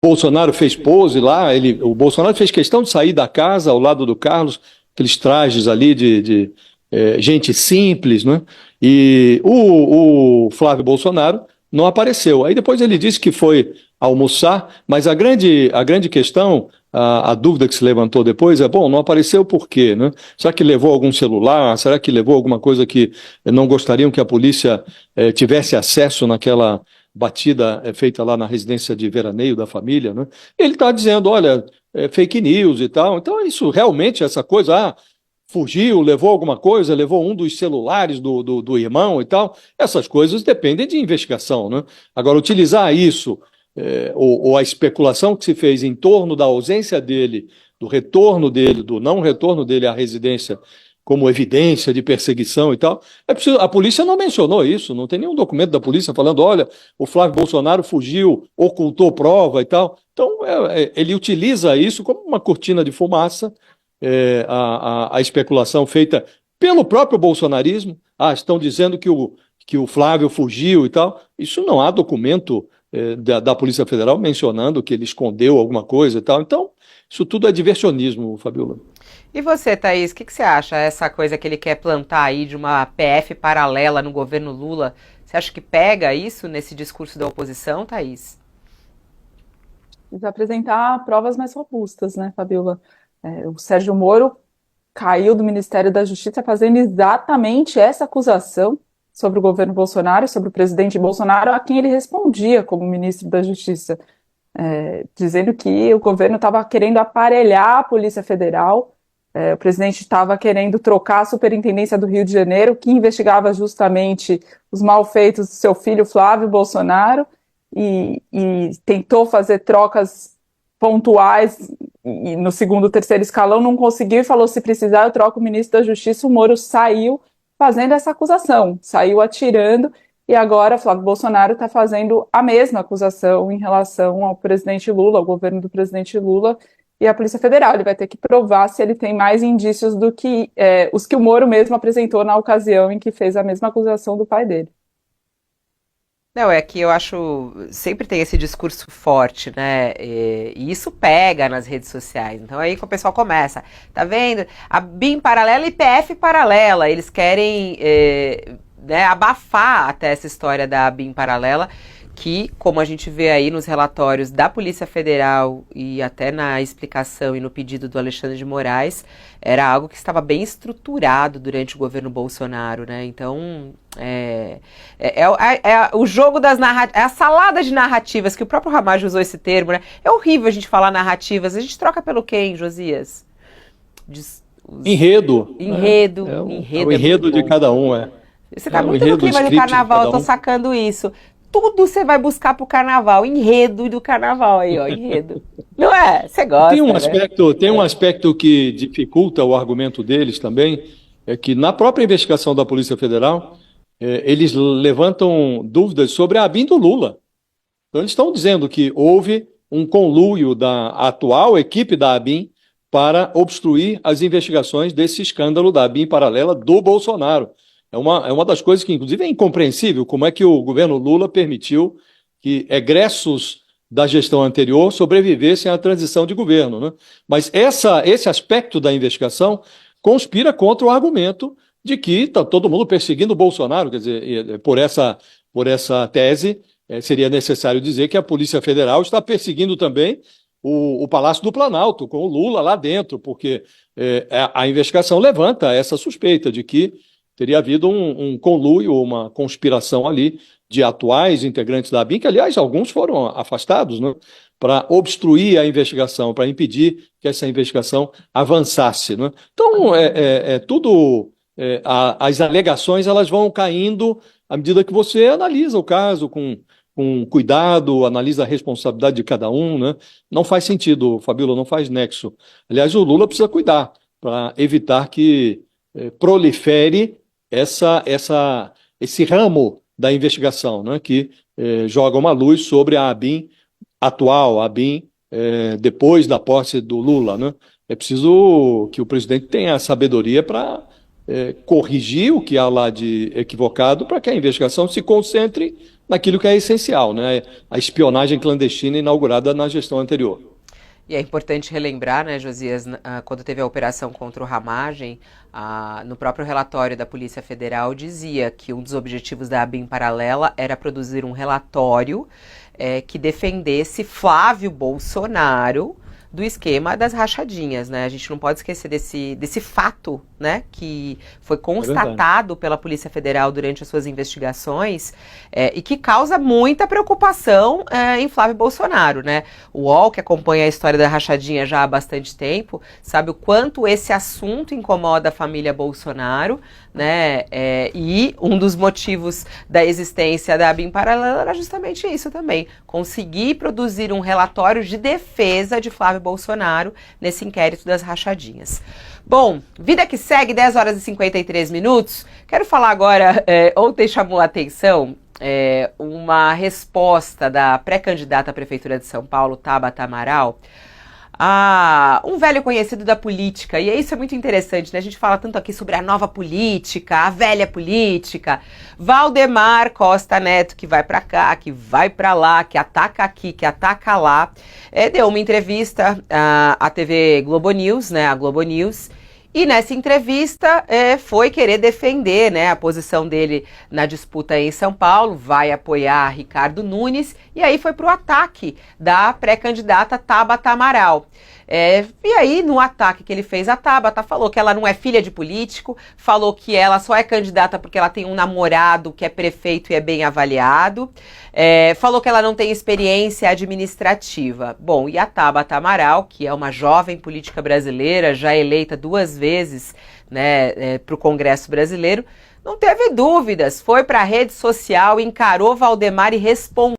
Bolsonaro fez pose lá, o Bolsonaro fez questão de sair da casa ao lado do Carlos, aqueles trajes ali de gente simples, né? E o Flávio Bolsonaro não apareceu. Aí depois ele disse que foi almoçar, mas a grande questão, a dúvida que se levantou depois é, bom, não apareceu por quê, né? Será que levou algum celular? Será que levou alguma coisa que não gostariam que a polícia tivesse acesso naquela batida feita lá na residência de veraneio da família, né? Ele está dizendo, olha, fake news e tal. Então, isso realmente, essa coisa, fugiu, levou alguma coisa, levou um dos celulares do irmão e tal, essas coisas dependem de investigação, né? Agora, utilizar isso, ou a especulação que se fez em torno da ausência dele, do retorno dele, do não retorno dele à residência, como evidência de perseguição e tal. A polícia não mencionou isso, não tem nenhum documento da polícia falando, olha, o Flávio Bolsonaro fugiu, ocultou prova e tal. Então, ele utiliza isso como uma cortina de fumaça, a especulação feita pelo próprio bolsonarismo. Estão dizendo que o Flávio fugiu e tal. Isso não há documento da Polícia Federal mencionando que ele escondeu alguma coisa e tal. Então, isso tudo é diversionismo, Fabiola. E você, Thaís, o que você acha? Essa coisa que ele quer plantar aí de uma PF paralela no governo Lula, você acha que pega isso nesse discurso da oposição, Thaís? Precisa apresentar provas mais robustas, né, Fabiola? O Sérgio Moro caiu do Ministério da Justiça fazendo exatamente essa acusação sobre o governo Bolsonaro, sobre o presidente Bolsonaro, a quem ele respondia como ministro da Justiça, dizendo que o governo estava querendo aparelhar a Polícia Federal. O presidente estava querendo trocar a Superintendência do Rio de Janeiro, que investigava justamente os malfeitos do seu filho Flávio Bolsonaro, e tentou fazer trocas pontuais e no segundo, terceiro escalão, não conseguiu e falou, se precisar eu troco o ministro da Justiça. O Moro saiu fazendo essa acusação, saiu atirando, e agora Flávio Bolsonaro está fazendo a mesma acusação em relação ao presidente Lula, ao governo do presidente Lula, e a Polícia Federal. Ele vai ter que provar se ele tem mais indícios do que os que o Moro mesmo apresentou na ocasião em que fez a mesma acusação do pai dele. Não, é que eu acho, sempre tem esse discurso forte, né, e isso pega nas redes sociais, então aí que o pessoal começa, tá vendo, a BIM paralela e PF paralela, eles querem né, abafar até essa história da BIM paralela, que, como a gente vê aí nos relatórios da Polícia Federal e até na explicação e no pedido do Alexandre de Moraes, era algo que estava bem estruturado durante o governo Bolsonaro, né? Então, o jogo das narrativas, é a salada de narrativas, que o próprio Ramagem usou esse termo, né? É horrível a gente falar narrativas, a gente troca pelo quê, hein, Josias? Enredo. Enredo. É o enredo de cada um, Você tá muito no clima de carnaval, eu tô sacando isso. Tudo você vai buscar pro carnaval, enredo do carnaval aí, ó, enredo. Não é? Você gosta, Tem um aspecto que dificulta o argumento deles também, é que na própria investigação da Polícia Federal, eles levantam dúvidas sobre a ABIN do Lula. Então eles estão dizendo que houve um conluio da atual equipe da ABIN para obstruir as investigações desse escândalo da ABIN paralela do Bolsonaro. É uma das coisas que, inclusive, é incompreensível como é que o governo Lula permitiu que egressos da gestão anterior sobrevivessem à transição de governo, né? Mas esse aspecto da investigação conspira contra o argumento de que está todo mundo perseguindo o Bolsonaro. Quer dizer, por essa tese, seria necessário dizer que a Polícia Federal está perseguindo também o Palácio do Planalto, com o Lula lá dentro, porque a investigação levanta essa suspeita de que teria havido um conluio, uma conspiração ali de atuais integrantes da ABIN, que, aliás, alguns foram afastados, né, para obstruir a investigação, para impedir que essa investigação avançasse, né? Então, tudo... as alegações elas vão caindo à medida que você analisa o caso com cuidado, analisa a responsabilidade de cada um, né? Não faz sentido, Fabíola, não faz nexo. Aliás, o Lula precisa cuidar para evitar que prolifere esse ramo da investigação, né, que joga uma luz sobre a ABIN atual, a ABIN depois da posse do Lula, né? É preciso que o presidente tenha a sabedoria para corrigir o que há lá de equivocado, para que a investigação se concentre naquilo que é essencial, né? A espionagem clandestina inaugurada na gestão anterior. E é importante relembrar, né, Josias, quando teve a operação contra o Ramagem, no próprio relatório da Polícia Federal dizia que um dos objetivos da ABIN Paralela era produzir um relatório que defendesse Flávio Bolsonaro do esquema das rachadinhas, né? A gente não pode esquecer desse fato, né, que foi constatado pela Polícia Federal durante as suas investigações e que causa muita preocupação em Flávio Bolsonaro, né? O UOL, que acompanha a história da rachadinha já há bastante tempo, sabe o quanto esse assunto incomoda a família Bolsonaro, né? E um dos motivos da existência da ABIN Paralela era justamente isso também, conseguir produzir um relatório de defesa de Flávio Bolsonaro nesse inquérito das rachadinhas. Bom, vida que segue, 10 horas e 53 minutos. Quero falar agora, ontem chamou a atenção uma resposta da pré-candidata à Prefeitura de São Paulo, Tabata Amaral, a um velho conhecido da política. E isso é muito interessante, né? A gente fala tanto aqui sobre a nova política, a velha política. Valdemar Costa Neto, que vai pra cá, que vai pra lá, que ataca aqui, que ataca lá, deu uma entrevista à TV Globo News, né? A Globo News. E nessa entrevista foi querer defender, né, a posição dele na disputa em São Paulo, vai apoiar Ricardo Nunes, e aí foi para o ataque da pré-candidata Tabata Amaral. E aí, no ataque que ele fez a Tabata, falou que ela não é filha de político, falou que ela só é candidata porque ela tem um namorado que é prefeito e é bem avaliado, falou que ela não tem experiência administrativa. Bom, e a Tabata Amaral, que é uma jovem política brasileira, já eleita 2 vezes, né, para o Congresso brasileiro, não teve dúvidas, foi para a rede social, encarou Valdemar e respondeu